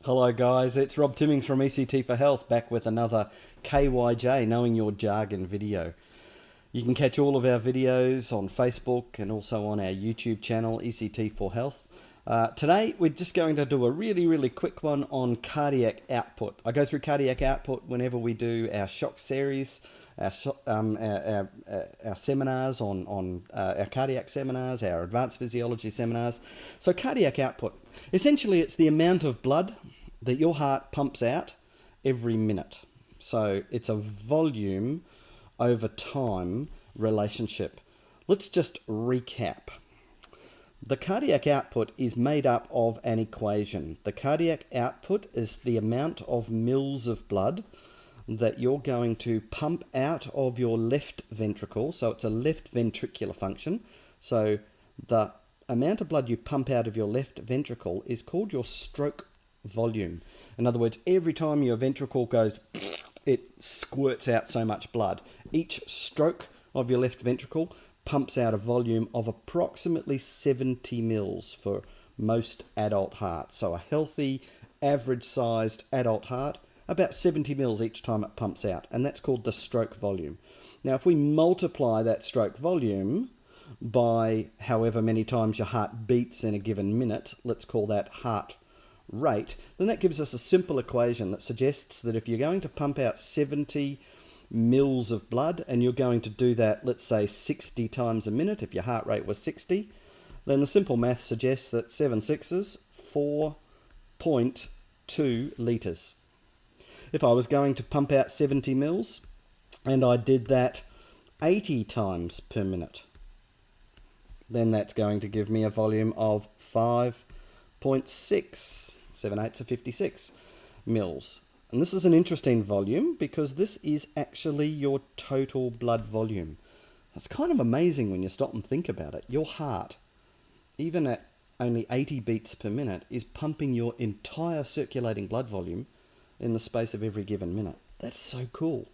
Hello guys, it's Rob Timmings from ECT4Health back with another KYJ Knowing Your Jargon video. You can catch all of our videos on Facebook and also on our YouTube channel ECT4Health. Today we're just going to do a really quick one on cardiac output. I go through cardiac output whenever we do our shock series, our seminars on our cardiac seminars, our advanced physiology seminars. So cardiac output, essentially it's the amount of blood that your heart pumps out every minute. So it's a volume over time relationship. Let's just recap. The cardiac output is made up of an equation. The cardiac output is the amount of mils of blood that you're going to pump out of your left ventricle. So it's a left ventricular function. So the amount of blood you pump out of your left ventricle is called your stroke volume. In other words, every time your ventricle goes, it squirts out so much blood. Each stroke of your left ventricle pumps out a volume of approximately 70 mils for most adult hearts. So a healthy, average-sized adult heart, about 70 mils each time it pumps out, and that's called the stroke volume. Now, if we multiply that stroke volume by however many times your heart beats in a given minute, let's call that heart rate, then that gives us a simple equation that suggests that if you're going to pump out 70 mils of blood and you're going to do that, let's say 60 times a minute, if your heart rate was 60, then the simple math suggests that 7 sixes, 4.2 litres. If I was going to pump out 70 mils and I did that 80 times per minute, then that's going to give me a volume of 5.6, 7/8 of 56 mils. And this is an interesting volume because this is actually your total blood volume. That's kind of amazing when you stop and think about it. Your heart, even at only 80 beats per minute, is pumping your entire circulating blood volume in the space of every given minute. That's so cool.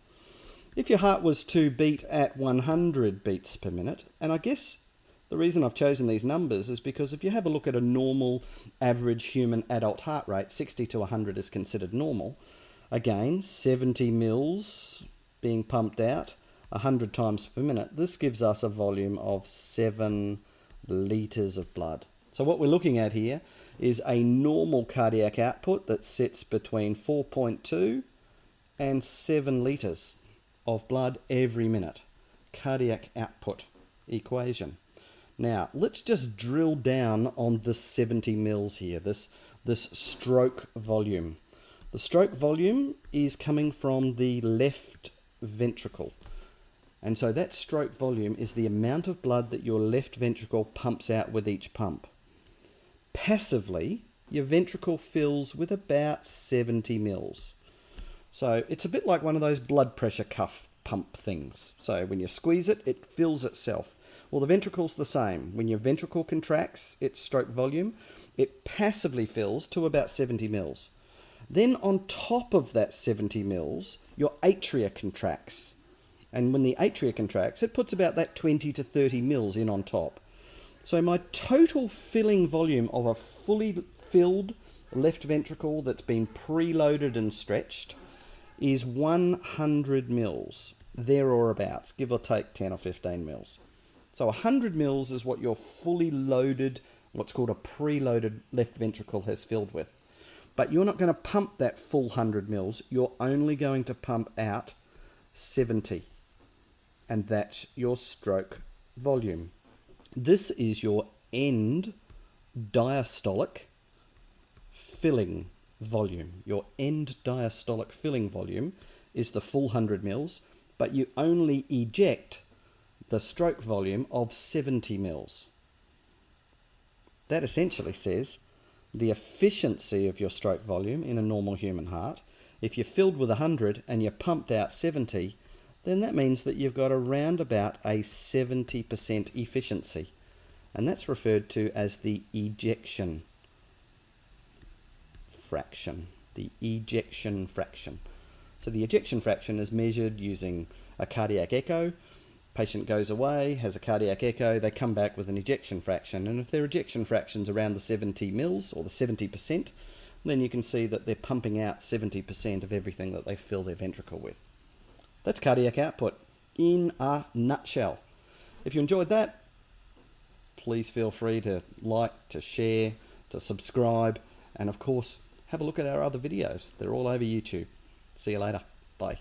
If your heart was to beat at 100 beats per minute, and I guess the reason I've chosen these numbers is because if you have a look at a normal average human adult heart rate, 60 to 100 is considered normal. Again, 70 mils being pumped out 100 times per minute. This gives us a volume of 7 litres of blood. So what we're looking at here is a normal cardiac output that sits between 4.2 and 7 litres of blood every minute. Cardiac output equation. Now, let's just drill down on this 70 mils here, this stroke volume. The stroke volume is coming from the left ventricle. And so that stroke volume is the amount of blood that your left ventricle pumps out with each pump. Passively, your ventricle fills with about 70 mils. So it's a bit like one of those blood pressure cuff pump things. So when you squeeze it, it fills itself. Well, the ventricle's the same. When your ventricle contracts its stroke volume, it passively fills to about 70 mils. Then on top of that 70 mils, your atria contracts. And when the atria contracts, it puts about that 20 to 30 mils in on top. So my total filling volume of a fully filled left ventricle that's been preloaded and stretched is 100 mils, there or abouts, give or take 10 or 15 mils. So 100 mils is what your fully loaded, what's called a preloaded left ventricle has filled with. But you're not going to pump that full 100 mils, you're only going to pump out 70. And that's your stroke volume. This is your end diastolic filling volume. Your end diastolic filling volume is the full 100 mils, but you only eject the stroke volume of 70 mils. That essentially says the efficiency of your stroke volume in a normal human heart. If you're filled with 100 and you pumped out 70, then that means that you've got around about a 70% efficiency. And that's referred to as the ejection fraction. The ejection fraction. So the ejection fraction is measured using a cardiac echo. Patient goes away, has a cardiac echo, they come back with an ejection fraction. And if their ejection fraction's around the 70 mils or the 70%, then you can see that they're pumping out 70% of everything that they fill their ventricle with. That's cardiac output in a nutshell. If you enjoyed that, please feel free to like, to share, to subscribe, and of course, have a look at our other videos. They're all over YouTube. See you later. Bye.